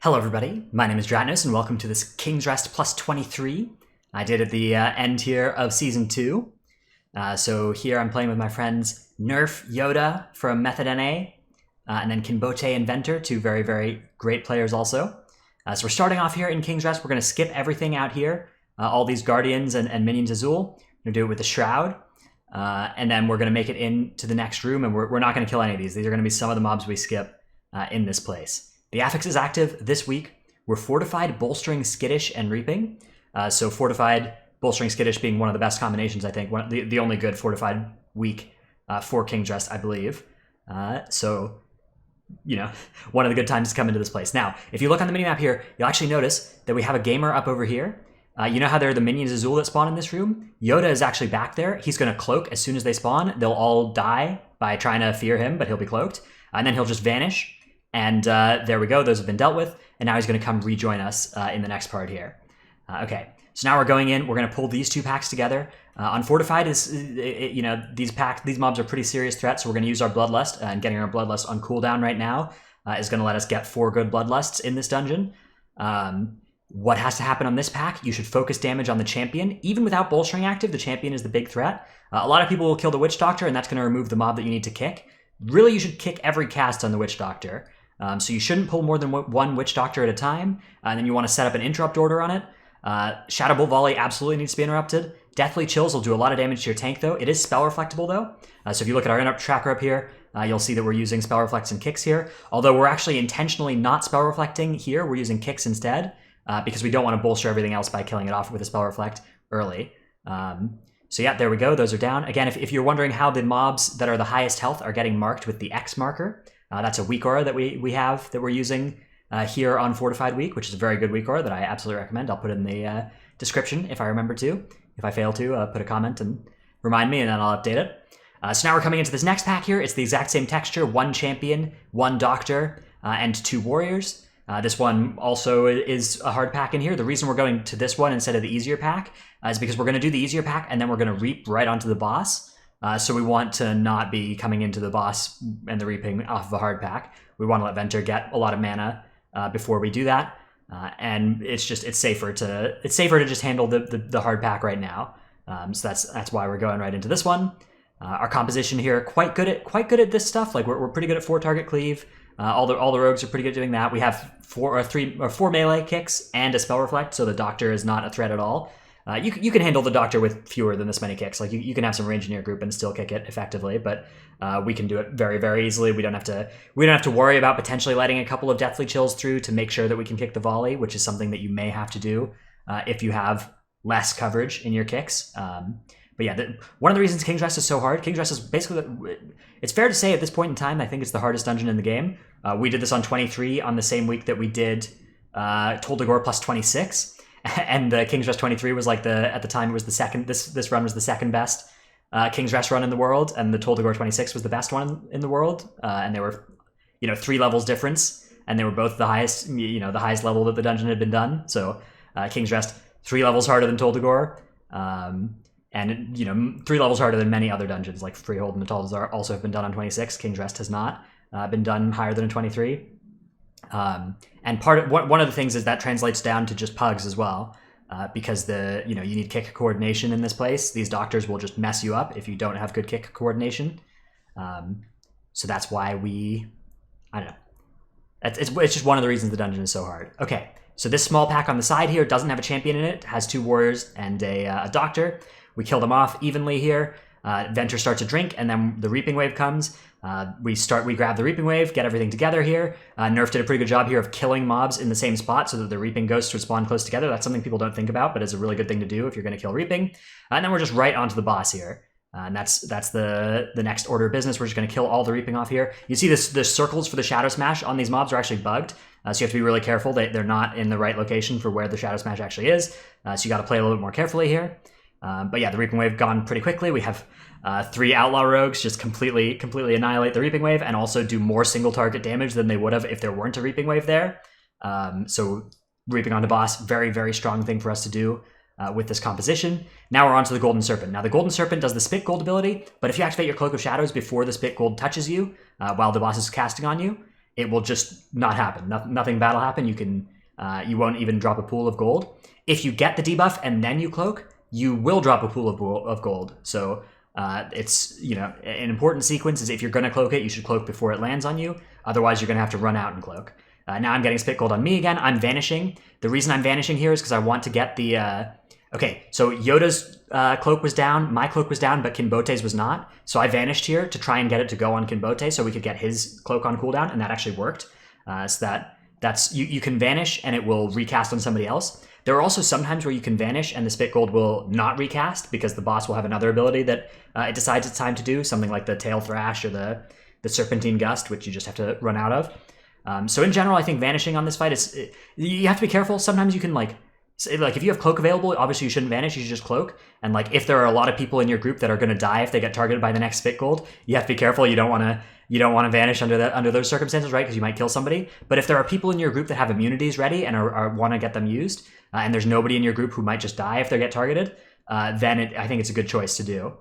Hello everybody, my name is Dratnos and welcome to this King's Rest plus 23. I did at the end here of Season 2. So here I'm playing with my friends Nerf Yoda from Method NA, and then Kinbote Inventor, two very, very great players also. So we're starting off here in King's Rest. We're going to skip everything out here, all these Guardians and Minions Azul. We're going to do it with the Shroud, and then we're going to make it into the next room, and we're not going to kill any of these. These are going to be some of the mobs we skip in this place. The affix is active this week. We're Fortified, Bolstering, Skittish, and Reaping. So Fortified, Bolstering, Skittish being one of the best combinations, I think. The only good Fortified week for King's Rest, I believe. So, you know, one of the good times to come into this place. Now, if you look on the minimap here, you'll actually notice that we have a gamer up over here. You know how there are the Minions Azul that spawn in this room? Yoda is actually back there. He's going to cloak as soon as they spawn. They'll all die by trying to fear him, but he'll be cloaked. And then he'll just vanish. And there we go, those have been dealt with, and now he's going to come rejoin us in the next part here. Okay, so now we're going in, we're going to pull these two packs together. On Fortified, these mobs are pretty serious threats, so we're going to use our Bloodlust, and getting our Bloodlust on cooldown right now is going to let us get 4 good Bloodlusts in this dungeon. What has to happen on this pack? You should focus damage on the champion. Even without Bolstering active, the champion is the big threat. A lot of people will kill the Witch Doctor, and that's going to remove the mob that you need to kick. Really, you should kick every cast on the Witch Doctor. So you shouldn't pull more than one Witch Doctor at a time, and then you want to set up an interrupt order on it. Shadow Bolt Volley absolutely needs to be interrupted. Deathly Chills will do a lot of damage to your tank, though. It is spell reflectable, though. So if you look at our interrupt tracker up here, you'll see that we're using spell reflects and kicks here. Although we're actually intentionally not spell reflecting here, we're using kicks instead, because we don't want to bolster everything else by killing it off with a spell reflect early. So yeah, there we go. Those are down. Again, if you're wondering how the mobs that are the highest health are getting marked with the X marker, that's a weak aura that we have that we're using here on Fortified Week, which is a very good weak aura that I absolutely recommend. I'll put it in the description if I remember to. If I fail to, put a comment and remind me, and then I'll update it. So now we're coming into this next pack here. It's the exact same texture: 1 champion, 1 doctor, and 2 warriors. This one also is a hard pack in here. The reason we're going to this one instead of the easier pack is because we're going to do the easier pack, and then we're going to reap right onto the boss. So we want to not be coming into the boss and the reaping off of a hard pack. We want to let Venter get a lot of mana before we do that, and it's safer to just handle the hard pack right now. So that's why we're going right into this one. Our composition here quite good at this stuff. Like we're pretty good at 4 target cleave. All the rogues are pretty good at doing that. We have 4 melee kicks and a spell reflect, so the doctor is not a threat at all. You can handle the doctor with fewer than this many kicks. Like you can have some range in your group and still kick it effectively, but we can do it very, very easily. We don't have to worry about potentially letting a couple of Deathly Chills through to make sure that we can kick the volley, which is something that you may have to do if you have less coverage in your kicks. But yeah, one of the reasons King's Rest is so hard, King's Rest is basically, it's fair to say at this point in time, I think it's the hardest dungeon in the game. We did this on 23 on the same week that we did Toldagor plus 26. And the King's Rest 23 was like at the time it was the second, this run was the second best King's Rest run in the world, and the Toldagor 26 was the best one in the world. And they were, 3 levels difference, and they were both the highest, the highest level that the dungeon had been done. So King's Rest 3 levels harder than Toldagor, and 3 levels harder than many other dungeons like Freehold and the Dazar also have been done on 26. King's Rest has not been done higher than a 23. And one of the things is that translates down to just pugs as well, because you need kick coordination in this place. These doctors will just mess you up if you don't have good kick coordination. So that's why I don't know. It's just one of the reasons the dungeon is so hard. Okay, so this small pack on the side here doesn't have a champion in it. It has 2 warriors and a doctor. We kill them off evenly here. Venter starts to drink, and then the Reaping Wave comes. We grab the Reaping Wave, get everything together here. Nerf did a pretty good job here of killing mobs in the same spot so that the Reaping Ghosts would spawn close together. That's something people don't think about, but it's a really good thing to do if you're going to kill Reaping. And then we're just right onto the boss here. And that's the next order of business. We're just going to kill all the Reaping off here. You see the circles for the Shadow Smash on these mobs are actually bugged. So you have to be really careful. They're not in the right location for where the Shadow Smash actually is. So you got to play a little bit more carefully here. But yeah, the Reaping Wave gone pretty quickly. We have 3 Outlaw Rogues just completely annihilate the Reaping Wave and also do more single target damage than they would have if there weren't a Reaping Wave there. So Reaping onto boss, very, very strong thing for us to do with this composition. Now we're on to the Golden Serpent. Now the Golden Serpent does the Spit Gold ability, but if you activate your Cloak of Shadows before the Spit Gold touches you while the boss is casting on you, it will just not happen. Nothing bad will happen. You won't even drop a pool of gold. If you get the debuff and then you cloak, you will drop a pool of gold. So it's, an important sequence is if you're going to cloak it, you should cloak before it lands on you. Otherwise, you're going to have to run out and cloak. Now I'm getting spit gold on me again. I'm vanishing. The reason I'm vanishing here is because I want to get the... Okay, so Yoda's cloak was down, my cloak was down, but Kinbote's was not. So I vanished here to try and get it to go on Kinbote so we could get his cloak on cooldown, and that actually worked. So that's you can vanish and it will recast on somebody else. There are also sometimes where you can vanish and the spit gold will not recast because the boss will have another ability that it decides it's time to do, something like the Tail Thrash or the Serpentine Gust, which you just have to run out of. So in general, I think vanishing on this fight you have to be careful. Sometimes you can like if you have cloak available, obviously you shouldn't vanish, you should just cloak. And like if there are a lot of people in your group that are going to die if they get targeted by the next spit gold, you have to be careful. You don't want to vanish under those circumstances, right? Because you might kill somebody. But if there are people in your group that have immunities ready and want to get them used, and there's nobody in your group who might just die if they get targeted, then I think it's a good choice to do.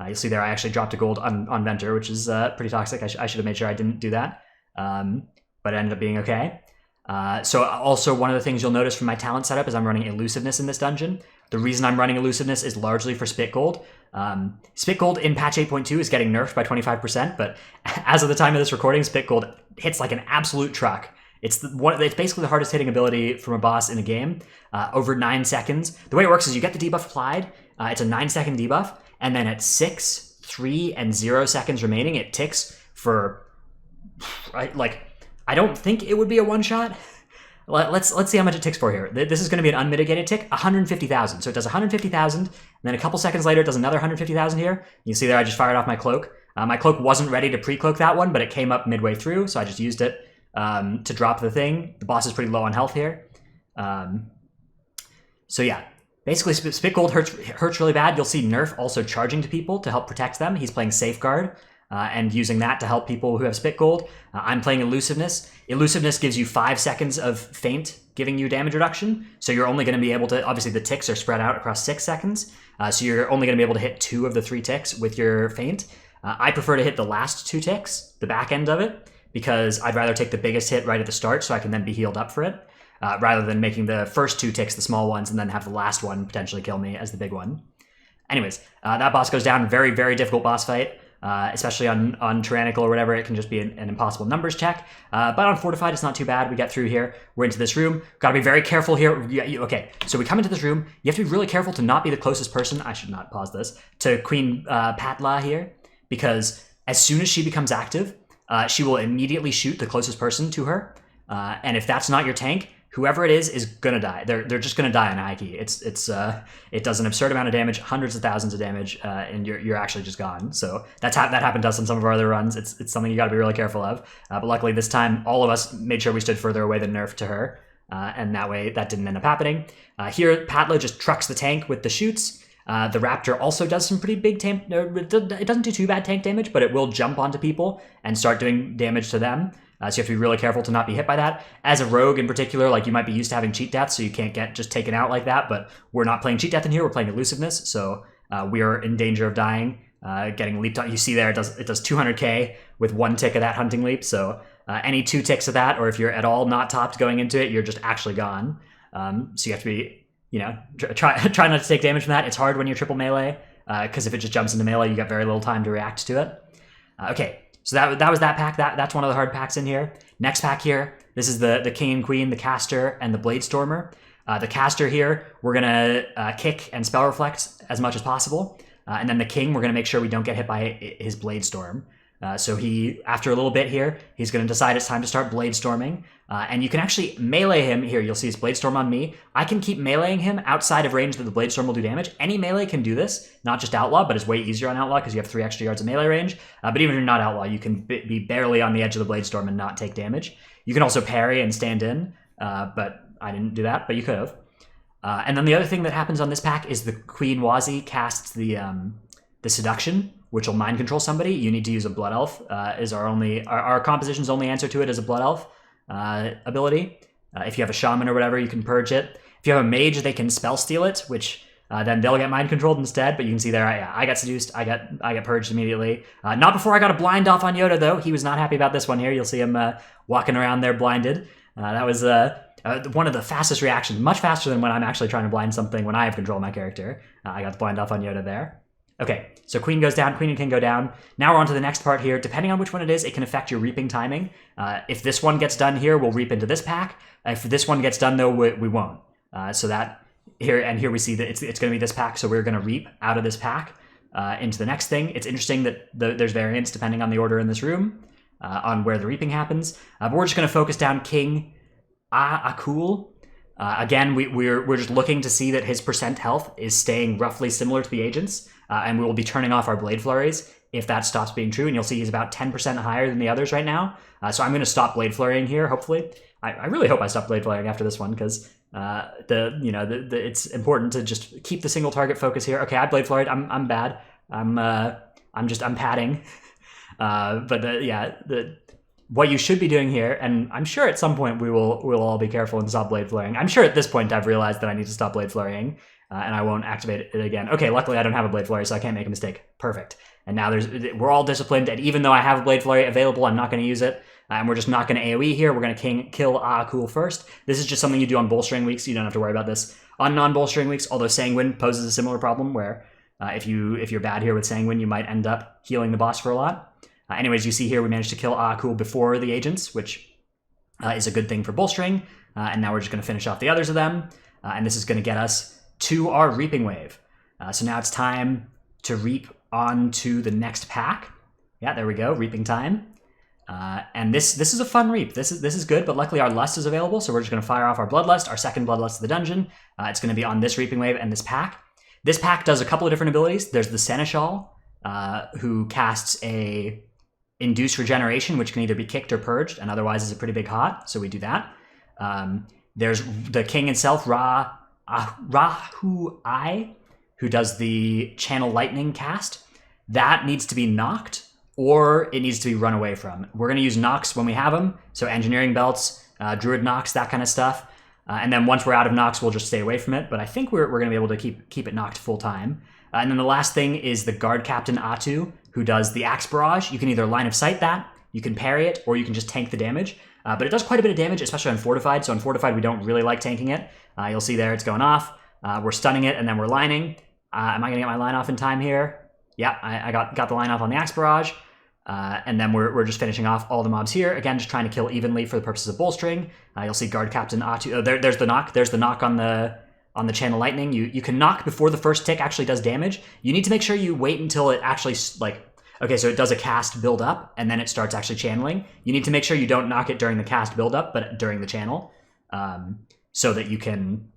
You'll see there I actually dropped a gold on Venter, which is pretty toxic. I should have made sure I didn't do that, but it ended up being okay. So also one of the things you'll notice from my talent setup is I'm running Elusiveness in this dungeon. The reason I'm running Elusiveness is largely for Spit Gold. Spit Gold in patch 8.2 is getting nerfed by 25%, but as of the time of this recording, Spit Gold hits like an absolute truck. It's basically the hardest hitting ability from a boss in a game, over 9 seconds. The way it works is you get the debuff applied, it's a 9-second debuff, and then at 6, 3, and 0 seconds remaining, it ticks for, I don't think it would be a one-shot. Let's see how much it ticks for here. This is going to be an unmitigated tick, 150,000. So it does 150,000, and then a couple seconds later it does another 150,000 here. You see there I just fired off my cloak. My cloak wasn't ready to pre-cloak that one, but it came up midway through, so I just used it to drop the thing. The boss is pretty low on health here. So yeah, basically Spit Gold hurts really bad. You'll see Nerf also charging to people to help protect them. He's playing Safeguard. And using that to help people who have Spit Gold. I'm playing Elusiveness. Elusiveness gives you 5 seconds of feint, giving you damage reduction. So you're only going to be able to, obviously the ticks are spread out across 6 seconds. So you're only going to be able to hit 2 of the 3 ticks with your feint. I prefer to hit the last 2 ticks, the back end of it, because I'd rather take the biggest hit right at the start so I can then be healed up for it, rather than making the first 2 ticks the small ones and then have the last one potentially kill me as the big one. Anyways, that boss goes down. Very, very difficult boss fight. Especially on Tyrannical or whatever, it can just be an impossible numbers check. But on Fortified, it's not too bad. We get through here. We're into this room. Got to be very careful here. Okay, so we come into this room. You have to be really careful to not be the closest person. I should not pause this. To Queen Patla here, because as soon as she becomes active, she will immediately shoot the closest person to her. And if that's not your tank, whoever it is gonna die. They're just gonna die on high key. It does an absurd amount of damage, hundreds of thousands of damage, and you're actually just gone. So that happened to us on some of our other runs. It's something you got to be really careful of. But luckily this time, all of us made sure we stood further away than Nerf to her, and that way that didn't end up happening. Here, Patla just trucks the tank with the shoots. The Raptor also does some pretty big tank. It doesn't do too bad tank damage, but it will jump onto people and start doing damage to them. So you have to be really careful to not be hit by that. As a rogue in particular, like you might be used to having cheat death, so you can't get just taken out like that, but we're not playing cheat death in here, we're playing Elusiveness, so we are in danger of dying, getting leaped on. You see there, it does 200k with 1 tick of that hunting leap, so any 2 ticks of that, or if you're at all not topped going into it, you're just actually gone. So you have to be, try not to take damage from that. It's hard when you're triple melee, because if it just jumps into melee, you got very little time to react to it. Okay. So that was that pack. That's one of the hard packs in here. Next pack here, this is the King and Queen, the Caster, and the Bladestormer. The Caster here, we're going to kick and Spell Reflect as much as possible. And then the King, we're going to make sure we don't get hit by his Bladestorm. So after a little bit here, he's going to decide it's time to start Bladestorming. And you can actually melee him. Here, you'll see his Bladestorm on me. I can keep meleeing him outside of range that the Bladestorm will do damage. Any melee can do this, not just Outlaw, but it's way easier on Outlaw because you have 3 extra yards of melee range. But even if you're not Outlaw, you can be barely on the edge of the Bladestorm and not take damage. You can also parry and stand in, but I didn't do that, but you could have. And then the other thing that happens on this pack is the Queen Wazi casts the Seduction, which will mind control somebody. You need to use a Blood Elf. Is our composition's only answer to it is a Blood Elf ability. If you have a Shaman or whatever, you can purge it. If you have a Mage, they can spell steal it, which then they'll get mind controlled instead. But you can see there, I got seduced. I get purged immediately. Not before I got a blind off on Yoda though. He was not happy about this one here. You'll see him walking around there blinded. That was one of the fastest reactions, much faster than when I'm actually trying to blind something when I have control of my character. I got the blind off on Yoda there. Okay, so Queen goes down, Queen and King go down. Now we're on to the next part here. Depending on which one it is, it can affect your reaping timing. If this one gets done here, we'll reap into this pack. If this one gets done though, we won't. So that here we see that it's going to be this pack, so we're going to reap out of this pack into the next thing. It's interesting that there's variance depending on the order in this room on where the reaping happens. But we're just going to focus down King Akul. Again, we're just looking to see that his percent health is staying roughly similar to the agent's, and we will be turning off our Blade Flurries if that stops being true. And you'll see he's about 10% higher than the others right now. So I'm going to stop Blade Flurrying here, hopefully. I really hope I stop Blade Flurrying after this one, because it's important to just keep the single target focus here. Okay, I Blade Flurried. I'm bad. I'm padding. What you should be doing here, and I'm sure at some point we'll all be careful and stop Blade Flurrying. I'm sure at this point I've realized that I need to stop Blade Flurrying, and I won't activate it again. Okay, luckily I don't have a Blade Flurry, so I can't make a mistake. Perfect. And now we're all disciplined, and even though I have a Blade Flurry available, I'm not going to use it, and we're just not going to AoE here. We're going to kill Akul first. This is just something you do on bolstering weeks. You don't have to worry about this on non-bolstering weeks, although Sanguine poses a similar problem where if you're bad here with Sanguine, you might end up healing the boss for a lot. Anyways, you see here we managed to kill Akul before the agents, which is a good thing for bolstering. And now we're just going to finish off the others of them. And this is going to get us to our reaping wave. So now it's time to reap onto the next pack. Yeah, there we go, reaping time. And this is a fun reap. This is good, but luckily our lust is available, so we're just going to fire off our bloodlust, our second bloodlust of the dungeon. It's going to be on this reaping wave and this pack. This pack does a couple of different abilities. There's the Seneschal, who casts a Induce Regeneration, which can either be kicked or purged, and otherwise is a pretty big hot, so we do that. There's the king himself, Rahu-I, who does the Channel Lightning cast. That needs to be knocked, or it needs to be run away from. We're going to use knocks when we have them, so Engineering Belts, Druid knocks, that kind of stuff. And then once we're out of knocks, we'll just stay away from it, but I think we're going to be able to keep it knocked full time. And then the last thing is the Guard Captain Atu, who does the Axe Barrage. You can either line of sight that, you can parry it, or you can just tank the damage. But it does quite a bit of damage, especially on Fortified. So on Fortified, we don't really like tanking it. You'll see there it's going off. We're stunning it, and then we're lining. Am I going to get my line off in time here? Yeah, I got the line off on the Axe Barrage. And then we're just finishing off all the mobs here. Again, just trying to kill evenly for the purposes of bolstering. You'll see Guard Captain Atu. Oh, there's the knock. There's the knock on the Channel Lightning. You can knock before the first tick actually does damage. You need to make sure you wait until it actually, okay, so it does a cast build up, and then it starts actually channeling. You need to make sure you don't knock it during the cast build up, but during the channel, so that you can,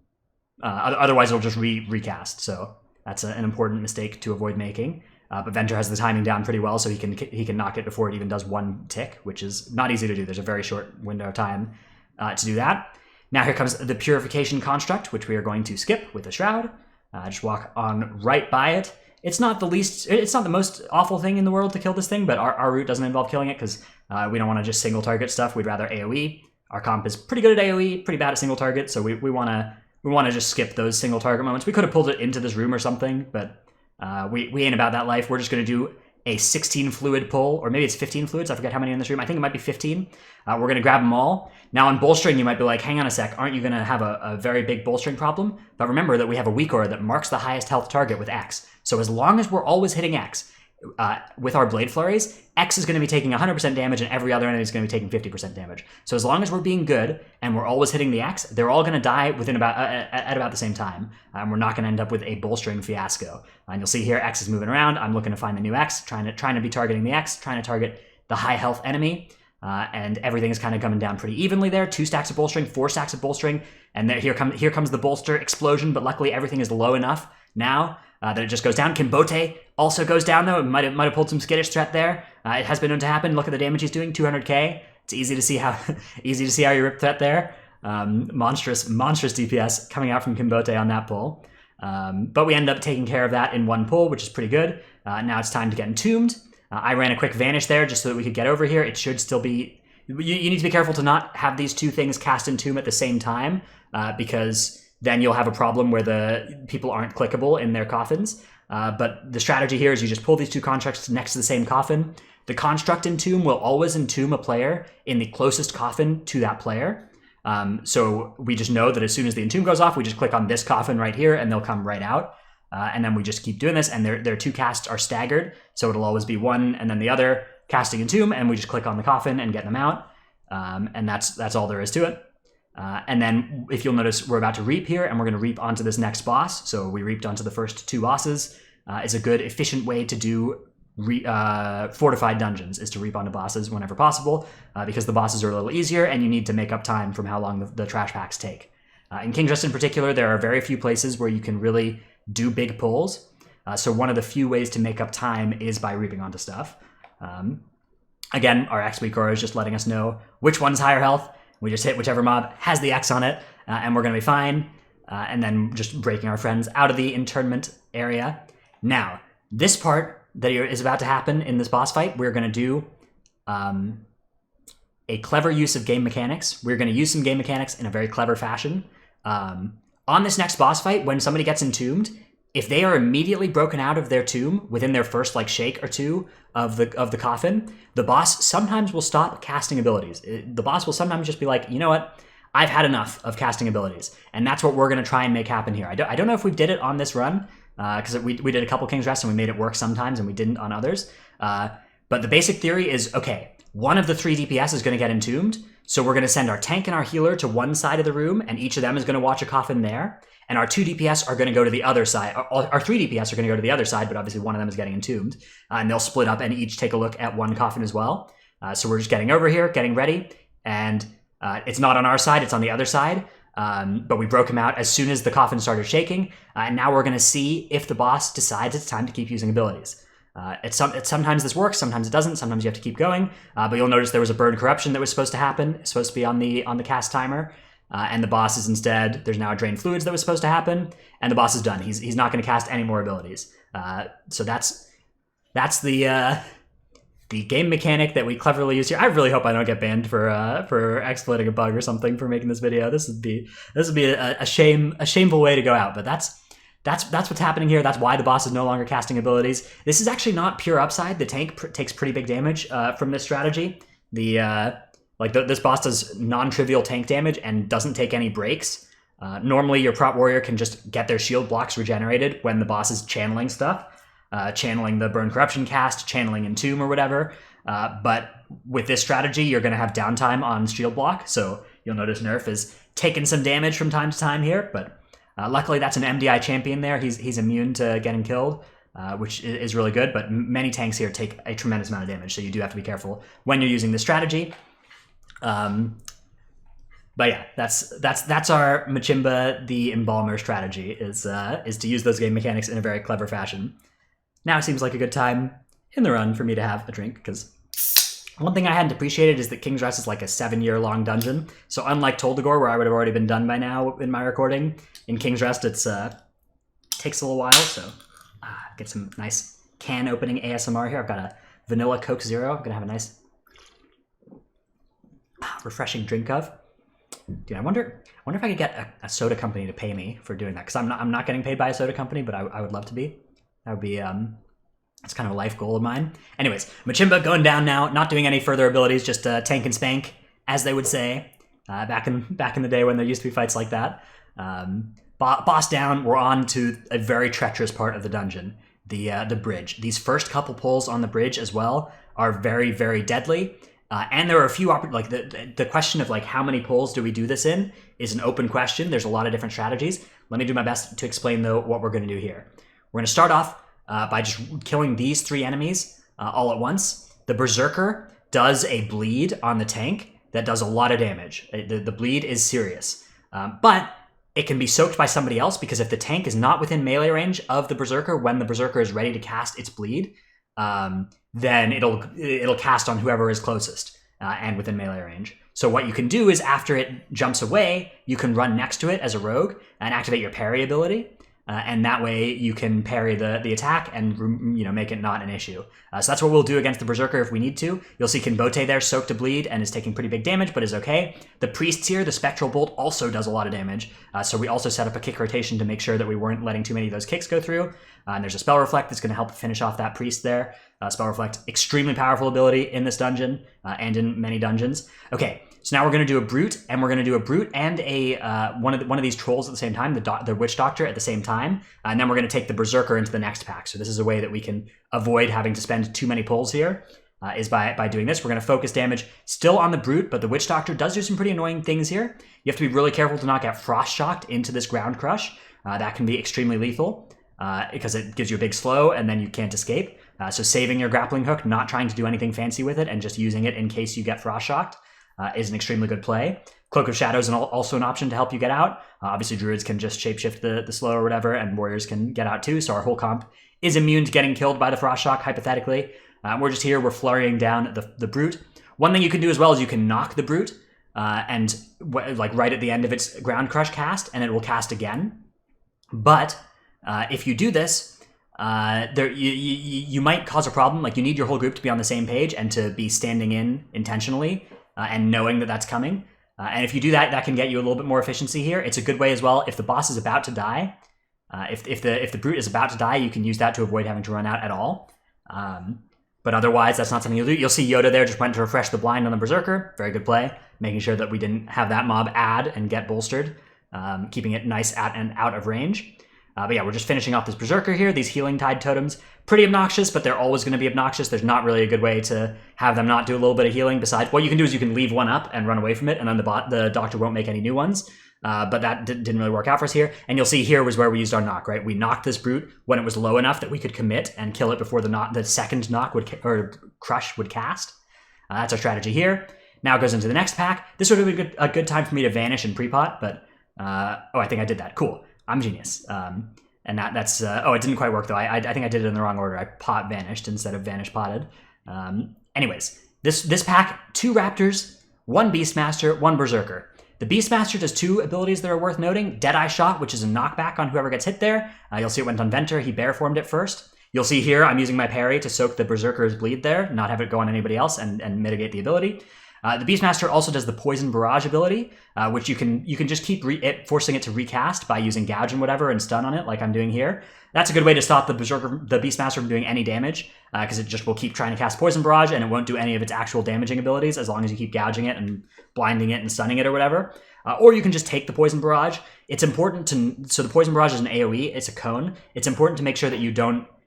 otherwise it'll just recast. So that's an important mistake to avoid making. But Venter has the timing down pretty well, so he can knock it before it even does one tick, which is not easy to do. There's a very short window of time to do that. Now here comes the Purification Construct, which we are going to skip with the Shroud. Just walk on right by it. It's not the most awful thing in the world to kill this thing, but our route doesn't involve killing it because we don't want to just single target stuff. We'd rather AoE. Our comp is pretty good at AoE, pretty bad at single target, so we want to just skip those single target moments. We could have pulled it into this room or something, but we ain't about that life. We're just going to do a 16 fluid pull, or maybe it's 15 fluids. I forget how many in this room. I think it might be 15. We're going to grab them all. Now on bolstering, you might be like, hang on a sec, aren't you going to have a very big bolstering problem? But remember that we have a weak aura that marks the highest health target with X. So as long as we're always hitting X with our Blade Flurries, X is going to be taking 100% damage and every other enemy is going to be taking 50% damage. So as long as we're being good and we're always hitting the X, they're all going to die within at about the same time. We're not going to end up with a bolstering fiasco. And you'll see here X is moving around. I'm looking to find the new X, trying to be targeting the X, trying to target the high health enemy. And everything is kind of coming down pretty evenly there. 2 stacks of bolstering, 4 stacks of bolstering, and here comes the bolster explosion. But luckily everything is low enough now that it just goes down. Kimbote also goes down though. It might have pulled some skittish threat there. It has been known to happen. Look at the damage he's doing, 200k. It's easy to see how you rip threat there. Monstrous DPS coming out from Kimbote on that pull. But we end up taking care of that in one pull, which is pretty good. Now it's time to get entombed. I ran a quick vanish there just so that we could get over here. It should still be... You need to be careful to not have these two things cast Entomb at the same time because then you'll have a problem where the people aren't clickable in their coffins. But the strategy here is you just pull these 2 constructs next to the same coffin. The construct entomb will always entomb a player in the closest coffin to that player. So we just know that as soon as the entomb goes off, we just click on this coffin right here and they'll come right out. And then we just keep doing this, and their 2 casts are staggered. So it'll always be one and then the other casting entomb, and we just click on the coffin and get them out. And that's all there is to it. And then if you'll notice, we're about to reap here, and we're going to reap onto this next boss. So we reaped onto the first 2 bosses. It's a good, efficient way to do fortified dungeons, is to reap onto bosses whenever possible, because the bosses are a little easier, and you need to make up time from how long the trash packs take. In King's Rest in particular, there are very few places where you can really do big pulls. So one of the few ways to make up time is by reaping onto stuff. Again, our XP core is just letting us know which one's higher health. We just hit whichever mob has the X on it, and we're going to be fine. And then just breaking our friends out of the internment area. Now, this part that is about to happen in this boss fight, we're going to do a clever use of game mechanics. We're going to use some game mechanics in a very clever fashion. On this next boss fight, when somebody gets entombed, if they are immediately broken out of their tomb within their first shake or 2 of the coffin, the boss sometimes will stop casting abilities. The boss will sometimes just be like, you know what, I've had enough of casting abilities, and that's what we're going to try and make happen here. I don't know if we did it on this run, because we did a couple King's Rest and we made it work sometimes and we didn't on others. But the basic theory is, okay, one of the 3 DPS is going to get entombed, so we're going to send our tank and our healer to one side of the room, and each of them is going to watch a coffin there. And our 2 DPS are going to go to the other side. Our 3 DPS are going to go to the other side, but obviously one of them is getting entombed. And they'll split up and each take a look at one coffin as well. So we're just getting over here, getting ready. And it's not on our side, it's on the other side. But we broke him out as soon as the coffin started shaking. And now we're going to see if the boss decides it's time to keep using abilities. Sometimes this works, sometimes it doesn't. Sometimes you have to keep going. But you'll notice there was a burn corruption that was supposed to happen. It's supposed to be on the cast timer. And the boss is instead, there's now a drain fluids that was supposed to happen, and the boss is done. He's not going to cast any more abilities. So that's the game mechanic that we cleverly use here. I really hope I don't get banned for exploiting a bug or something for making this video. This would be a shameful way to go out. But that's what's happening here. That's why the boss is no longer casting abilities. This is actually not pure upside. The tank takes pretty big damage from this strategy. This boss does non-trivial tank damage and doesn't take any breaks. Normally, your prot warrior can just get their shield blocks regenerated when the boss is channeling stuff. Channeling the Burn Corruption cast, channeling Entomb or whatever. But with this strategy, you're going to have downtime on shield block. So you'll notice Nerf is taking some damage from time to time here. But luckily, that's an MDI champion there. He's immune to getting killed, which is really good. But many tanks here take a tremendous amount of damage. So you do have to be careful when you're using this strategy. But yeah, that's our Mchimba the Embalmer strategy, is to use those game mechanics in a very clever fashion. Now it seems like a good time in the run for me to have a drink, because one thing I hadn't appreciated is that King's Rest is like a 7-year-long dungeon. So unlike Toldagor, where I would have already been done by now in my recording, in King's Rest it's takes a little while. So get some nice can opening ASMR here. I've got a vanilla Coke Zero. I'm gonna have a nice refreshing drink of. Dude, I wonder if I could get a soda company to pay me for doing that, because I'm not getting paid by a soda company, but I would love to be. That would be it's kind of a life goal of mine. Anyways, Mchimba going down now, not doing any further abilities, just tank and spank, as they would say back in the day when there used to be fights like that. Boss down. We're on to a very treacherous part of the dungeon, the bridge. These first couple pulls on the bridge as well are very, very deadly. And there are a few, the question of how many pulls do we do this in is an open question. There's a lot of different strategies. Let me do my best to explain, though, what we're going to do here. We're going to start off by just killing these 3 enemies all at once. The Berserker does a bleed on the tank that does a lot of damage. The bleed is serious. But it can be soaked by somebody else, because if the tank is not within melee range of the Berserker when the Berserker is ready to cast its bleed, then it'll cast on whoever is closest and within melee range. So what you can do is, after it jumps away, you can run next to it as a rogue and activate your parry ability. and that way you can parry the attack and make it not an issue. So that's what we'll do against the Berserker if we need to. You'll see Kinbote there soaked to bleed and is taking pretty big damage, but is okay. The Priests here, the Spectral Bolt also does a lot of damage, so we also set up a kick rotation to make sure that we weren't letting too many of those kicks go through. And there's a Spell Reflect that's going to help finish off that Priest there. Spell Reflect, extremely powerful ability in this dungeon and in many dungeons. Okay, so now we're going to do a Brute, and we're going to do a Brute and a one of these Trolls at the same time, the Witch Doctor at the same time, and then we're going to take the Berserker into the next pack. So this is a way that we can avoid having to spend too many pulls here, is by doing this. We're going to focus damage still on the Brute, but the Witch Doctor does do some pretty annoying things here. You have to be really careful to not get Frost Shocked into this Ground Crush. That can be extremely lethal because it gives you a big slow and then you can't escape. So saving your grappling hook, not trying to do anything fancy with it, and just using it in case you get Frost Shocked is an extremely good play. Cloak of Shadows is also an option to help you get out. Obviously, Druids can just shapeshift the slow or whatever, and Warriors can get out too, so our whole comp is immune to getting killed by the Frost Shock, hypothetically. We're just here, we're flurrying down the Brute. One thing you can do as well is you can knock the Brute, and like right at the end of its Ground Crush cast, and it will cast again. But if you do this, you might cause a problem. Like, you need your whole group to be on the same page and to be standing in intentionally and knowing that that's coming. And if you do that, that can get you a little bit more efficiency here. It's a good way as well. If the boss is about to die, if the Brute is about to die, you can use that to avoid having to run out at all. But otherwise, that's not something you'll do. You'll see Yoda there just went to refresh the blind on the Berserker. Very good play, making sure that we didn't have that mob add and get bolstered, keeping it nice at and out of range. But yeah, we're just finishing off this Berserker here. These Healing Tide totems, pretty obnoxious, but they're always going to be obnoxious. There's not really a good way to have them not do a little bit of healing. Besides, what you can do is you can leave one up and run away from it, and then the Doctor won't make any new ones. But that didn't really work out for us here. And you'll see here was where we used our knock, right? We knocked this Brute when it was low enough that we could commit and kill it before the second knock or crush would cast. That's our strategy here. Now it goes into the next pack. This would have been a good time for me to vanish and pre-pot, but I think I did that. Cool. I'm genius. And that's it didn't quite work though. I think I did it in the wrong order. I pot vanished instead of vanish potted. Anyways, this pack, 2 Raptors, 1 Beastmaster, 1 Berserker. The Beastmaster does 2 abilities that are worth noting. Deadeye Shot, which is a knockback on whoever gets hit there. You'll see it went on Venter. He bear formed it first. You'll see here I'm using my parry to soak the Berserker's bleed there, not have it go on anybody else and mitigate the ability. The Beastmaster also does the Poison Barrage ability, which you can just keep forcing it to recast by using Gouge and whatever and stun on it like I'm doing here. That's a good way to stop the Beastmaster from doing any damage, because it just will keep trying to cast Poison Barrage and it won't do any of its actual damaging abilities as long as you keep gouging it and blinding it and stunning it or whatever. Or you can just take the Poison Barrage. It's important so the Poison Barrage is an AoE, it's a cone. It's important to make sure that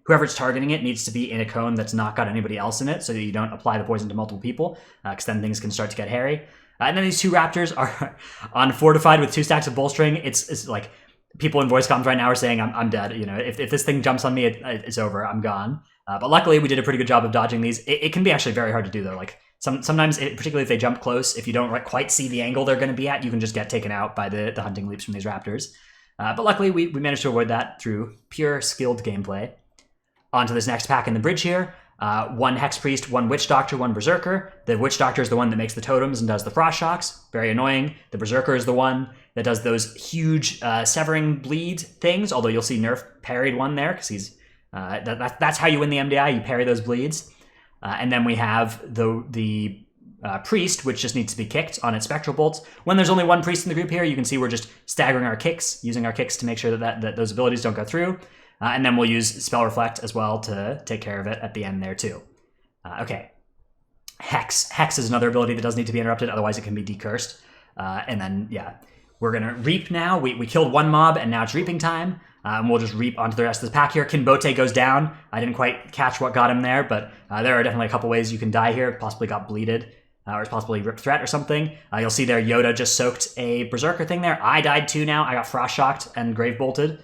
whoever's targeting it needs to be in a cone that's not got anybody else in it so that you don't apply the poison to multiple people, because then things can start to get hairy. And then these 2 Raptors are on Fortified with 2 stacks of Bolstering. It's like, people in voice comms right now are saying, I'm dead. If this thing jumps on me, it's over. I'm gone. But luckily, we did a pretty good job of dodging these. It can be actually very hard to do, though. Like, sometimes, particularly if they jump close, if you don't quite see the angle they're going to be at, you can just get taken out by the hunting leaps from these Raptors. But luckily, we managed to avoid that through pure skilled gameplay. On to this next pack in the bridge here. 1 Hex Priest, 1 Witch Doctor, 1 Berserker. The Witch Doctor is the one that makes the totems and does the Frost Shocks. Very annoying. The Berserker is the one that does those huge severing bleed things, although you'll see Nerf parried one there, because he's that's how you win the MDI, you parry those bleeds. And then we have the Priest, which just needs to be kicked on its Spectral Bolts. When there's only 1 Priest in the group here, you can see we're just staggering our kicks, using our kicks to make sure that those abilities don't go through. And then we'll use Spell Reflect as well to take care of it at the end there too. Okay. Hex. Hex is another ability that does need to be interrupted, otherwise it can be decursed. And then, yeah, we're going to reap now. We killed 1 mob, and now it's reaping time. And we'll just reap onto the rest of this pack here. Kinbote goes down. I didn't quite catch what got him there, but there are definitely a couple ways you can die here. Possibly got bleeded, or it's possibly Ripped Threat or something. You'll see there Yoda just soaked a Berserker thing there. I died too now. I got Frost Shocked and Grave Bolted.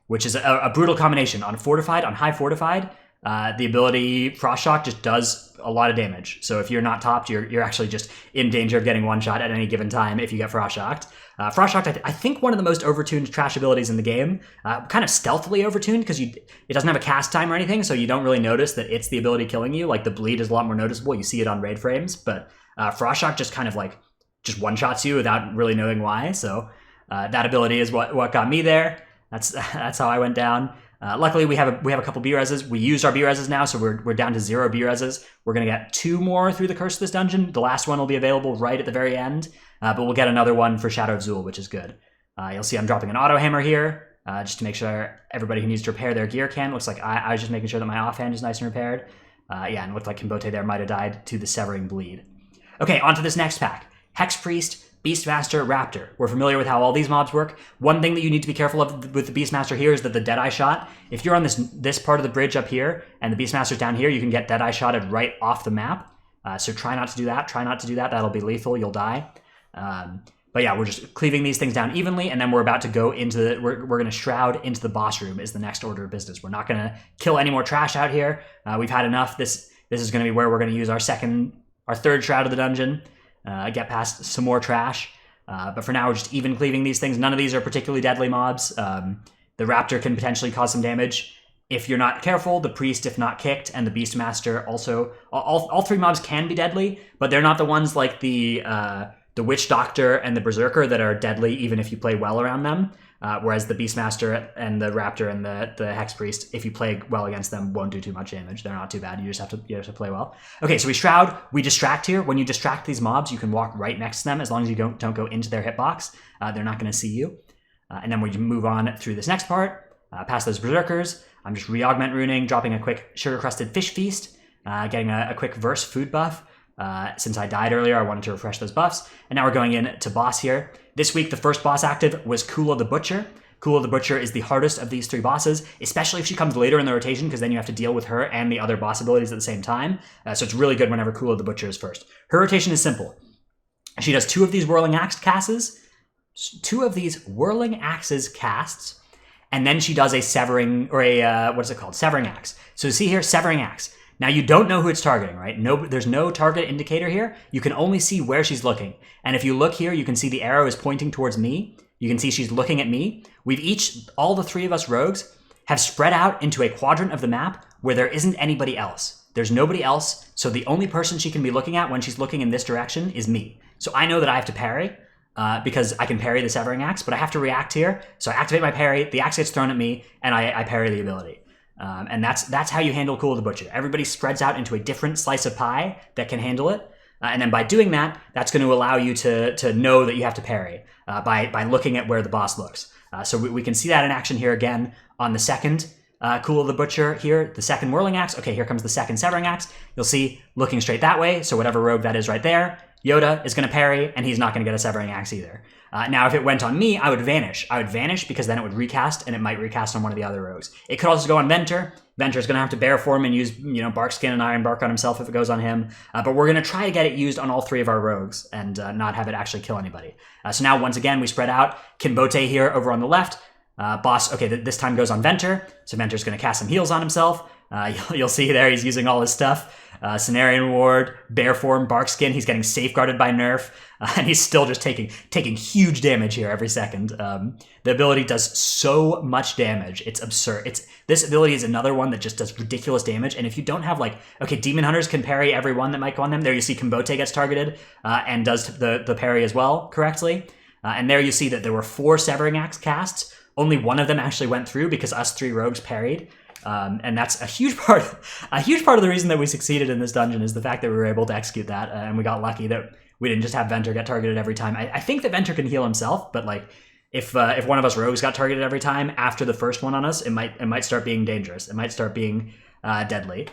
Which is a brutal combination. On Fortified, on High Fortified, the ability Frost Shock just does a lot of damage. So if you're not topped, you're actually just in danger of getting one shot at any given time if you get Frost Shocked. Frost Shocked, I think one of the most overtuned trash abilities in the game. Kind of stealthily overtuned, because it doesn't have a cast time or anything, so you don't really notice that it's the ability killing you. Like, the bleed is a lot more noticeable. You see it on raid frames, but Frost Shock just kind of like just one-shots you without really knowing why. So that ability is what got me there. That's how I went down. Luckily, we have a couple B-reses. We used our B-reses now, so we're down to 0 B-reses. We're going to get 2 more through the Curse of this dungeon. The last one will be available right at the very end, but we'll get another one for Shadow of Zul, which is good. You'll see I'm dropping an auto hammer here, just to make sure everybody who needs to repair their gear can. Looks like I was just making sure that my offhand is nice and repaired. Yeah, and it looked like Kimbote there might have died to the Severing Bleed. Okay, on to this next pack. Hex Priest, Beastmaster, Raptor. We're familiar with how all these mobs work. One thing that you need to be careful of with the Beastmaster here is that the Deadeye shot, if you're on this part of the bridge up here and the Beastmaster's down here, you can get Deadeye shotted right off the map. So try not to do that. Try not to do that. That'll be lethal. You'll die. But yeah, we're just cleaving these things down evenly, and then we're about to go into we're going to shroud into the boss room is the next order of business. We're not going to kill any more trash out here. We've had enough. This is going to be where we're going to use our third shroud of the dungeon. Get past some more trash. But for now, we're just even cleaving these things. None of these are particularly deadly mobs. The Raptor can potentially cause some damage if you're not careful. The Priest, if not kicked, and the Beastmaster also. All 3 mobs can be deadly, but they're not the ones like the Witch Doctor and the Berserker that are deadly even if you play well around them. Whereas the Beastmaster and the Raptor and the Hex Priest, if you play well against them, won't do too much damage. They're not too bad. You just have to play well. Okay, so we shroud. We distract here. When you distract these mobs, you can walk right next to them as long as you don't go into their hitbox. They're not going to see you. And then we move on through this next part, past those Berserkers. I'm just re-augment runing, dropping a quick sugar-crusted fish feast, getting a quick verse food buff. Since I died earlier, I wanted to refresh those buffs. And now we're going in to boss here. This week, the first boss active was Kula the Butcher. Kula the Butcher is the hardest of these 3 bosses, especially if she comes later in the rotation, because then you have to deal with her and the other boss abilities at the same time. So it's really good whenever Kula the Butcher is first. Her rotation is simple. She does 2 of these Whirling Axe casts, and then she does a Severing, or a, what is it called? Severing Axe. So see here, Severing Axe. Now, you don't know who it's targeting, right? There's no target indicator here. You can only see where she's looking. And if you look here, you can see the arrow is pointing towards me. You can see she's looking at me. All the 3 of us rogues have spread out into a quadrant of the map where there isn't anybody else. There's nobody else, so the only person she can be looking at when she's looking in this direction is me. So I know that I have to parry, because I can parry the Severing Axe, but I have to react here. So I activate my parry, the axe gets thrown at me, and I parry the ability. And that's how you handle Kula the Butcher. Everybody spreads out into a different slice of pie that can handle it. And then by doing that, that's going to allow you to know that you have to parry by looking at where the boss looks. So we can see that in action here again on the second Kula the Butcher here, the second Whirling Axe. Okay, here comes the second Severing Axe. You'll see looking straight that way, so whatever rogue that is right there, Yoda is going to parry, and he's not going to get a Severing Axe either. Now, if it went on me, I would vanish. I would vanish because then it would recast, and it might recast on one of the other rogues. It could also go on Venter. Venter's going to have to bear form and use, Bark Skin and Iron Bark on himself if it goes on him. But we're going to try to get it used on all 3 of our rogues and not have it actually kill anybody. So now, once again, we spread out. Kimbote here over on the left. Boss, okay, this time goes on Venter. So Venter's going to cast some heals on himself. You'll see there he's using all his stuff. Cenarian Ward, Bear Form, Bark Skin. He's getting safeguarded by Nerf, and he's still just taking huge damage here every second. The ability does so much damage. It's absurd. This ability is another one that just does ridiculous damage, and if you don't have Demon Hunters can parry every one that might go on them. There you see Kimbote gets targeted and does the parry as well correctly. And there you see that there were 4 Severing Axe casts. Only one of them actually went through because us 3 rogues parried. And that's a huge part of the reason that we succeeded in this dungeon is the fact that we were able to execute that, and we got lucky that we didn't just have Venter get targeted every time. I think that Venter can heal himself, but if one of us rogues got targeted every time after the first one on us, it might start being dangerous. It might start being deadly.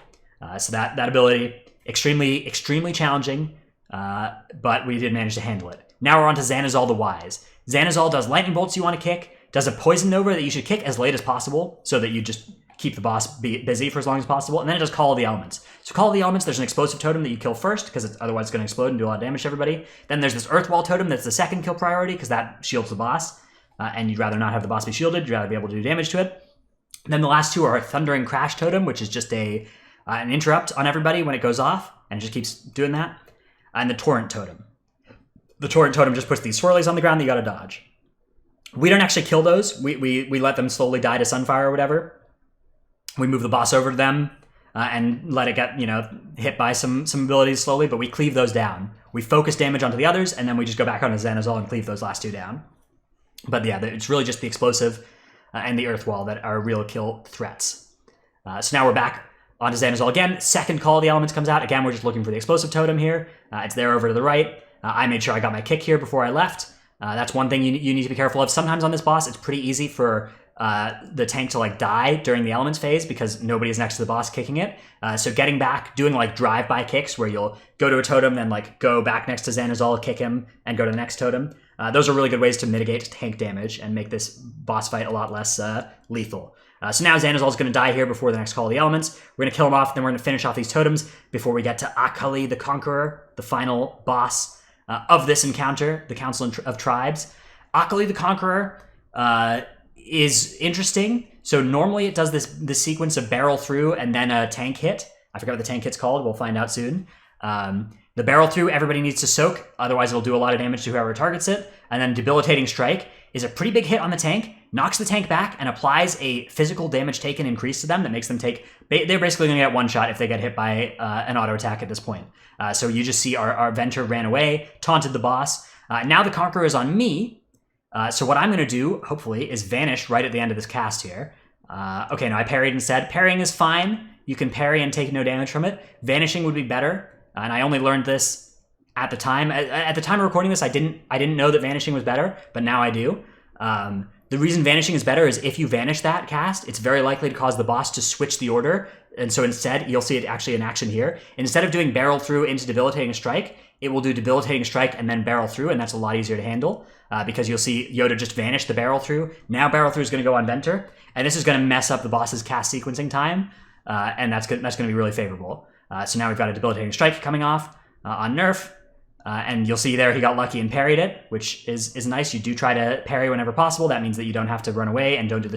So that ability extremely challenging, but we did manage to handle it. Now we're on to Xanazal the Wise. Xanazal does lightning bolts you want to kick, does a poison nova that you should kick as late as possible so that you just keep the boss busy for as long as possible, and then it does Call of the Elements. So Call of the Elements, there's an explosive totem that you kill first, because otherwise it's going to explode and do a lot of damage to everybody. Then there's this Earth Wall totem that's the second kill priority, because that shields the boss, and you'd rather not have the boss be shielded, you'd rather be able to do damage to it. And then the last 2 are a Thundering Crash totem, which is just an interrupt on everybody when it goes off, and it just keeps doing that. And the Torrent totem. The Torrent totem just puts these swirlies on the ground that you gotta dodge. We don't actually kill those, we let them slowly die to Sunfire or whatever. We move the boss over to them and let it get, hit by some abilities slowly, but we cleave those down. We focus damage onto the others, and then we just go back onto Xanazal and cleave those last 2 down. But yeah, it's really just the explosive. and the Earth Wall that are real kill threats. So now we're back onto Xanazol again. Second Call of the Elements comes out. Again, we're just looking for the Explosive Totem here. It's there over to the right. I made sure I got my kick here before I left. That's one thing you need to be careful of. Sometimes on this boss, it's pretty easy for the tank to like die during the elements phase because nobody is next to the boss kicking it. So getting back, doing like drive-by kicks where you'll go to a totem, then like go back next to Xanazol, kick him, and go to the next totem. Those are really good ways to mitigate tank damage and make this boss fight a lot less lethal. So now Xanazol's going to die here before the next Call of the Elements. We're going to kill him off, then we're going to finish off these totems before we get to Akali the Conqueror, the final boss of this encounter, the Council of Tribes. Akali the Conqueror is interesting. So normally it does this sequence of barrel through and then a tank hit. I forgot what the tank hit's called. We'll find out soon. The barrel through, everybody needs to soak. Otherwise, it'll do a lot of damage to whoever targets it. And then Debilitating Strike is a pretty big hit on the tank, knocks the tank back, and applies a physical damage taken increase to them that makes them take... They're basically going to get one shot if they get hit by an auto attack at this point. So you just see our Venter ran away, taunted the boss. Now the Conqueror is on me. So what I'm going to do, hopefully, is vanish right at the end of this cast here. Okay, no, I parried instead. Parrying is fine. You can parry and take no damage from it. Vanishing would be better. And I only learned this at the time. At the time of recording this, I didn't know that vanishing was better, but now I do. The reason vanishing is better is if you vanish that cast, it's very likely to cause the boss to switch the order. And so instead, you'll see it actually in action here. Instead of doing barrel through into Debilitating Strike, it will do Debilitating Strike and then barrel through, and that's a lot easier to handle because you'll see Yoda just vanish the barrel through. Now barrel through is going to go on Venter, and this is going to mess up the boss's cast sequencing time, and that's going to be really favorable. So now we've got a Debilitating Strike coming off on Nerf, and you'll see there he got lucky and parried it, which is nice. You do try to parry whenever possible. That means that you don't have to run away and you don't have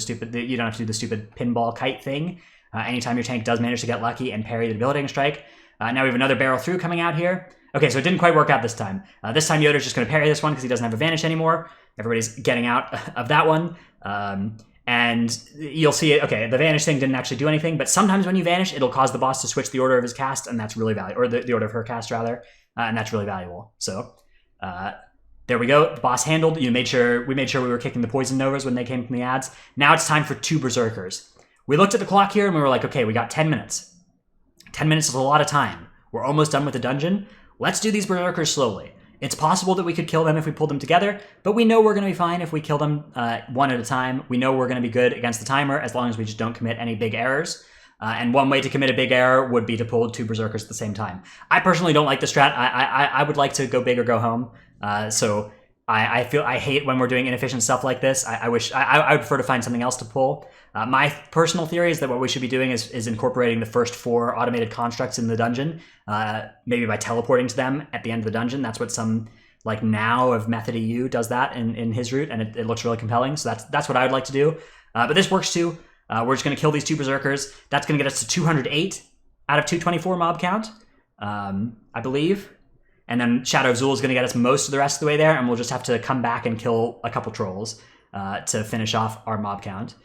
to do the stupid pinball kite thing. Anytime your tank does manage to get lucky and parry the Debilitating Strike. Now we have another barrel through coming out here. Okay, so it didn't quite work out this time. This time Yoda's just going to parry this one because he doesn't have a vanish anymore. Everybody's getting out of that one. And you'll see it. Okay, the vanish thing didn't actually do anything, but sometimes when you vanish, it'll cause the boss to switch the order of his cast, and that's really valuable, or the order of her cast rather, and that's really valuable. So there we go. The boss handled. We made sure we were kicking the poison novas when they came from the ads. Now it's time for 2 berserkers. We looked at the clock here and we were like, okay, we got 10 minutes. 10 minutes is a lot of time. We're almost done with the dungeon. Let's do these berserkers slowly. It's possible that we could kill them if we pulled them together, but we know we're going to be fine if we kill them one at a time. We know we're going to be good against the timer as long as we just don't commit any big errors. And one way to commit a big error would be to pull 2 berserkers at the same time. I personally don't like the strat. I would like to go big or go home. So I hate when we're doing inefficient stuff like this. I would prefer to find something else to pull. My personal theory is that what we should be doing is incorporating the first 4 automated constructs in the dungeon, maybe by teleporting to them at the end of the dungeon. That's what some like now of Method EU does that in his route, and it looks really compelling. So that's what I would like to do. But this works too. We're just going to kill these 2 berserkers. That's going to get us to 208 out of 224 mob count, I believe. And then Shadow of Zul is going to get us most of the rest of the way there, and we'll just have to come back and kill a couple trolls to finish off our mob count.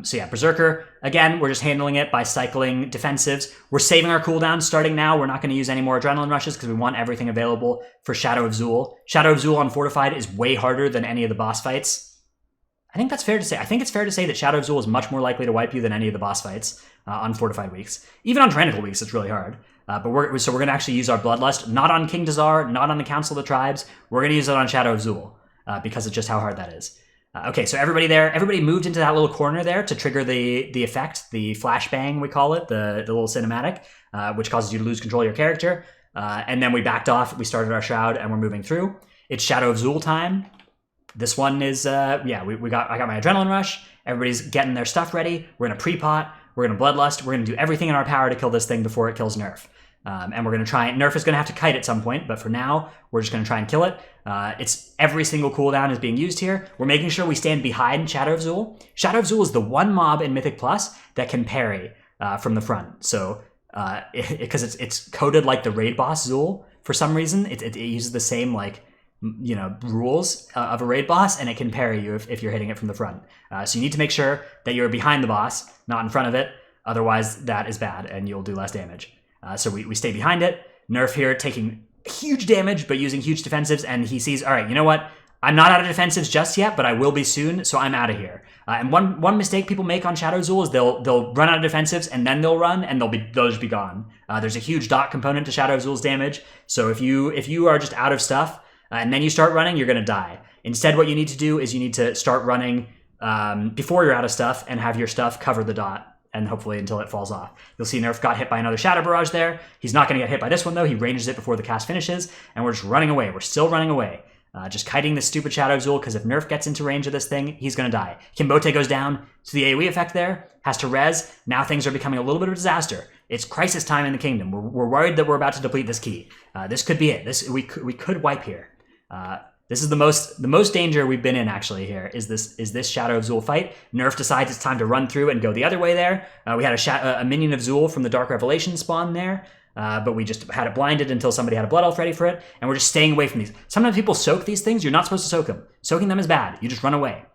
So yeah, Berserker, again, we're just handling it by cycling defensives. We're saving our cooldowns starting now. We're not going to use any more adrenaline rushes because we want everything available for Shadow of Zul. Shadow of Zul on Fortified is way harder than any of the boss fights. I think that's fair to say. I think it's fair to say that Shadow of Zul is much more likely to wipe you than any of the boss fights on Fortified weeks. Even on Tyrannical weeks, it's really hard. But we're going to actually use our Bloodlust, not on King Dazar, not on the Council of the Tribes. We're going to use it on Shadow of Zul because of just how hard that is. Okay, so everybody moved into that little corner there to trigger the effect, the flashbang, we call it, the little cinematic, which causes you to lose control of your character. And then we backed off, we started our Shroud, and we're moving through. It's Shadow of Zul time. This one is, I got my Adrenaline Rush. Everybody's getting their stuff ready. We're going to pre-pot. We're going to Bloodlust. We're going to do everything in our power to kill this thing before it kills Nerf. And we're going to try... Nerf is going to have to kite at some point, but for now, we're just going to try and kill it. It's every single cooldown is being used here. We're making sure we stand behind Shadow of Zul. Shadow of Zul is the one mob in Mythic Plus that can parry from the front. So, because it's coded like the raid boss Zul, for some reason, it uses the same, like, rules of a raid boss, and it can parry you if you're hitting it from the front. So you need to make sure that you're behind the boss, not in front of it. Otherwise, that is bad, and you'll do less damage. So we stay behind it. Nerf here taking huge damage, but using huge defensives, and he sees, all right, you know what? I'm not out of defensives just yet, but I will be soon, so I'm out of here. And one mistake people make on Shadow Zool is they'll run out of defensives and then they'll run and they'll just be gone. There's a huge dot component to Shadow Zool's damage, so if you are just out of stuff and then you start running, you're gonna die. Instead, what you need to do is you need to start running before you're out of stuff and have your stuff cover the dot. And hopefully until it falls off. You'll see Nerf got hit by another Shadow Barrage there. He's not going to get hit by this one, though. He ranges it before the cast finishes, and we're just running away. We're still running away. Just kiting this stupid Shadow Zool, because if Nerf gets into range of this thing, he's going to die. Kimbote goes down to the AoE effect there, has to res. Now things are becoming a little bit of a disaster. It's crisis time in the kingdom. We're worried that we're about to deplete this key. This could be it. We could wipe here. This is the most danger we've been in actually here is this Shadow of Zool fight. Nerf decides it's time to run through and go the other way there. We had a minion of Zool from the Dark Revelation spawn there, but we just had it blinded until somebody had a Blood Elf ready for it, and we're just staying away from these. Sometimes people soak these things. You're not supposed to soak them. Soaking them is bad. You just run away.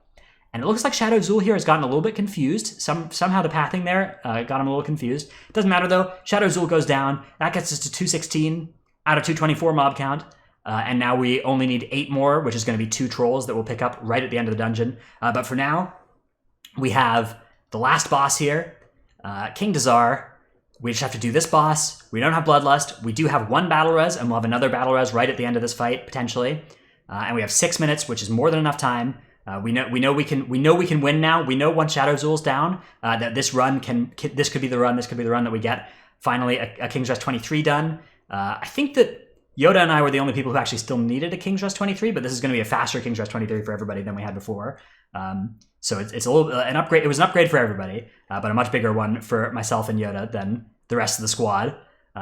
And it looks like Shadow Zool here has gotten a little bit confused. Somehow the pathing there got him a little confused. It doesn't matter though. Shadow Zool goes down. That gets us to 216 out of 224 mob count. And now we only need 8 more, which is going to be 2 trolls that we'll pick up right at the end of the dungeon. But for now, we have the last boss here, King Dazar. We just have to do this boss. We don't have Bloodlust. We do have 1 battle res, and we'll have another battle res right at the end of this fight potentially. And we have 6 minutes, which is more than enough time. We know we can win now. We know once Shadow Zool's down that this could be the run. This could be the run that we get finally a King's Rest 23 done. I think that Yoda and I were the only people who actually still needed a King's Rest 23, but this is going to be a faster King's Rest 23 for everybody than we had before. So it's a little an upgrade. It was an upgrade for everybody, but a much bigger one for myself and Yoda than the rest of the squad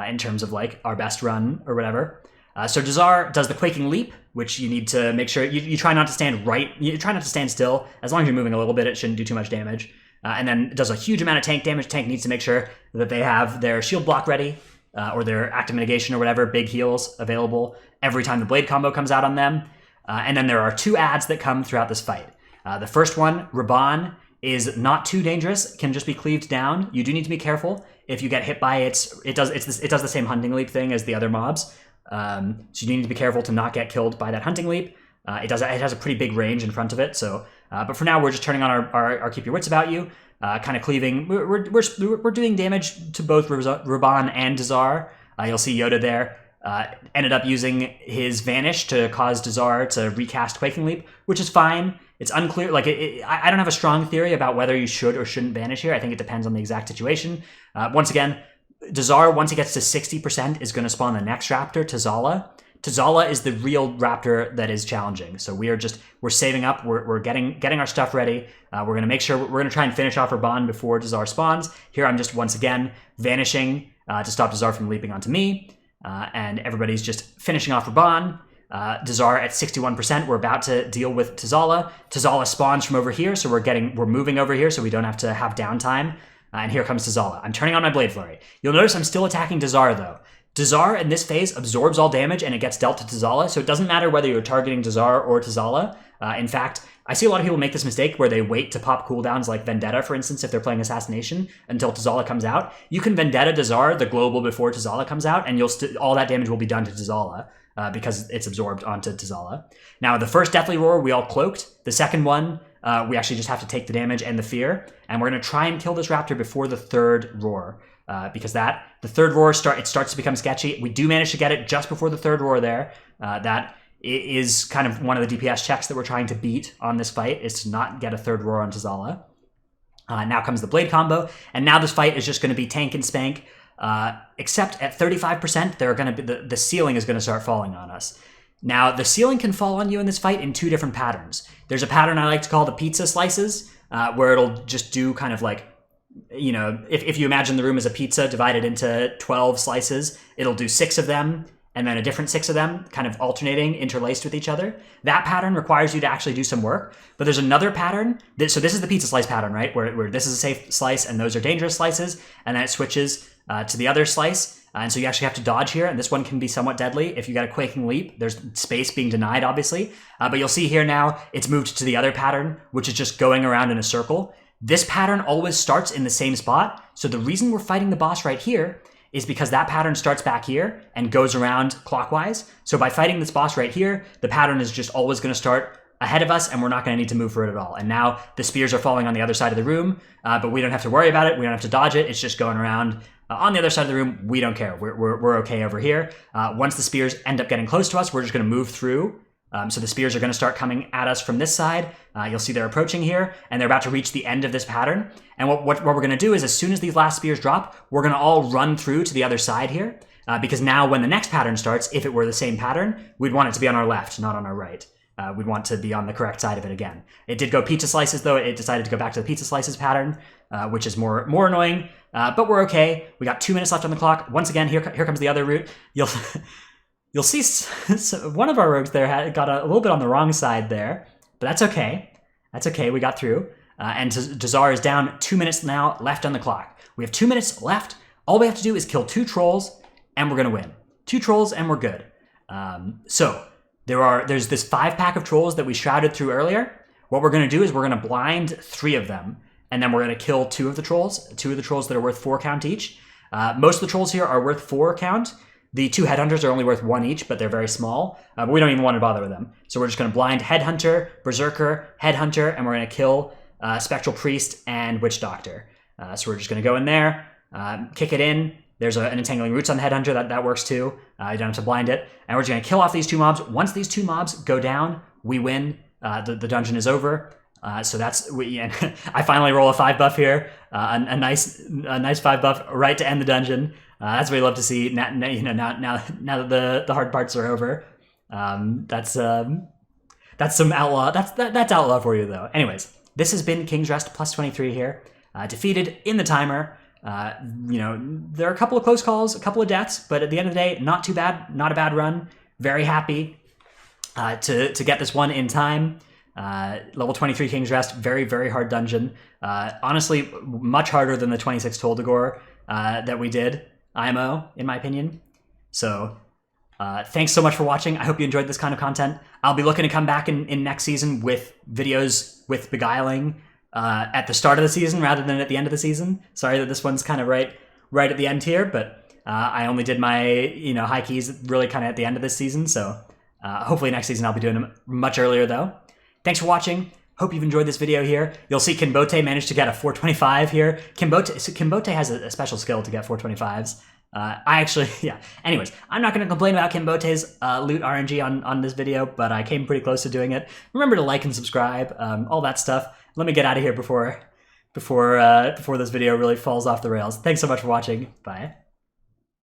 in terms of like our best run or whatever. So Dazar does the Quaking Leap, which you need to make sure you try not to stand right. You try not to stand still. As long as you're moving a little bit, it shouldn't do too much damage. And then it does a huge amount of tank damage. Tank needs to make sure that they have their shield block ready. Or their active mitigation or whatever, big heals available every time the blade combo comes out on them. And then there are 2 adds that come throughout this fight. The first one, Raban, is not too dangerous, can just be cleaved down. You do need to be careful if you get hit by it does the same hunting leap thing as the other mobs. So you need to be careful to not get killed by that hunting leap. It has a pretty big range in front of it. So, but for now we're just turning on our Keep Your Wits About You. Kind of cleaving. We're doing damage to both Raban and Dazar. You'll see Yoda there ended up using his Vanish to cause Dazar to recast Quaking Leap, which is fine. It's unclear. Like I don't have a strong theory about whether you should or shouldn't Vanish here. I think it depends on the exact situation. Once again, Dazar, once he gets to 60%, is going to spawn the next Raptor, Tazala. Tazala is the real Raptor that is challenging. So we're saving up. We're getting our stuff ready. We're going to make sure we're going to try and finish off Raban before Dazar spawns. Here I'm just once again vanishing to stop Dazar from leaping onto me. And everybody's just finishing off Raban. Dazar at 61%. We're about to deal with Tazala. Tazala spawns from over here, so we're moving over here, so we don't have to have downtime. And here comes Tazala. I'm turning on my Blade Flurry. You'll notice I'm still attacking Dazar though. Dazar in this phase absorbs all damage and it gets dealt to Tazala, so it doesn't matter whether you're targeting Dazar or Tazala. In fact, I see a lot of people make this mistake where they wait to pop cooldowns like Vendetta, for instance, if they're playing Assassination until Tazala comes out. You can Vendetta Dazar, the global, before Tazala comes out, and all that damage will be done to Tazala because it's absorbed onto Tazala. Now, the first Deathly Roar, we all cloaked. The second one, we actually just have to take the damage and the fear, and we're going to try and kill this Raptor before the third Roar. Because the third roar starts to become sketchy. We do manage to get it just before the third roar there. That is kind of one of the DPS checks that we're trying to beat on this fight, is to not get a third roar on Tazala. Now comes the blade combo, and now this fight is just going to be tank and spank. Except at 35%, they're going to be the ceiling is going to start falling on us. Now the ceiling can fall on you in this fight in 2 different patterns. There's a pattern I like to call the pizza slices, where it'll just do kind of like, you know, if you imagine the room as a pizza divided into 12 slices, it'll do 6 of them and then a different 6 of them kind of alternating, interlaced with each other. That pattern requires you to actually do some work. But there's another pattern. So this is the pizza slice pattern, right? Where this is a safe slice and those are dangerous slices. And then it switches to the other slice. And so you actually have to dodge here. And this one can be somewhat deadly. If you got a Quaking Leap, there's space being denied, obviously. But you'll see here now, it's moved to the other pattern, which is just going around in a circle. This pattern always starts in the same spot. So the reason we're fighting the boss right here is because that pattern starts back here and goes around clockwise. So by fighting this boss right here, the pattern is just always going to start ahead of us, and we're not going to need to move for it at all. And now the spears are falling on the other side of the room, but we don't have to worry about it. We don't have to dodge it. It's just going around on the other side of the room. We don't care. We're okay over here. Once the spears end up getting close to us, we're just going to move through. So the spears are going to start coming at us from this side. You'll see they're approaching here, and they're about to reach the end of this pattern. And what we're going to do is, as soon as these last spears drop, we're going to all run through to the other side here. Because now when the next pattern starts, if it were the same pattern, we'd want it to be on our left, not on our right. We'd want to be on the correct side of it again. It did go pizza slices, though. It decided to go back to the pizza slices pattern, which is more annoying. But we're okay. We got 2 minutes left on the clock. Once again, here comes the other route. You'll see one of our rogues there got a little bit on the wrong side there, but that's okay. That's okay. We got through. And Dazar is down. 2 minutes now left on the clock. We have 2 minutes left. All we have to do is kill 2 trolls, and we're going to win. 2 trolls, and we're good. So there's this 5-pack of trolls that we shrouded through earlier. What we're going to do is we're going to blind 3 of them, and then we're going to kill 2 of the trolls that are worth 4 count each. Most of the trolls here are worth 4 count. The 2 headhunters are only worth 1 each, but they're very small. But we don't even want to bother with them. So we're just going to blind headhunter, berserker, headhunter, and we're going to kill spectral priest and witch doctor. So we're just going to go in there, kick it in. There's an entangling roots on the headhunter that works too. You don't have to blind it. And we're just going to kill off these 2 mobs. Once these 2 mobs go down, we win. The dungeon is over. So I finally roll a 5 buff here, a nice 5 buff right to end the dungeon. That's what we love to see. Now that the hard parts are over. That's some outlaw. That's outlaw for you though. Anyways, this has been King's Rest plus 23 here. Defeated in the timer. There are a couple of close calls, a couple of deaths, but at the end of the day, not too bad. Not a bad run. Very happy to get this one in time. Level 23 King's Rest, very, very hard dungeon. Honestly, much harder than the 26 Toldagor that we did, IMO, in my opinion. So, thanks so much for watching. I hope you enjoyed this kind of content. I'll be looking to come back in next season with videos with Beguiling at the start of the season rather than at the end of the season. Sorry that this one's kind of right at the end here, but I only did my high keys really kind of at the end of this season. So hopefully next season I'll be doing them much earlier though. Thanks for watching. Hope you've enjoyed this video here. You'll see Kinbote managed to get a 425 here. Kinbote has a special skill to get 425s. Anyways, I'm not going to complain about Kinbote's loot RNG on this video, but I came pretty close to doing it. Remember to like and subscribe, all that stuff. Let me get out of here before this video really falls off the rails. Thanks so much for watching. Bye.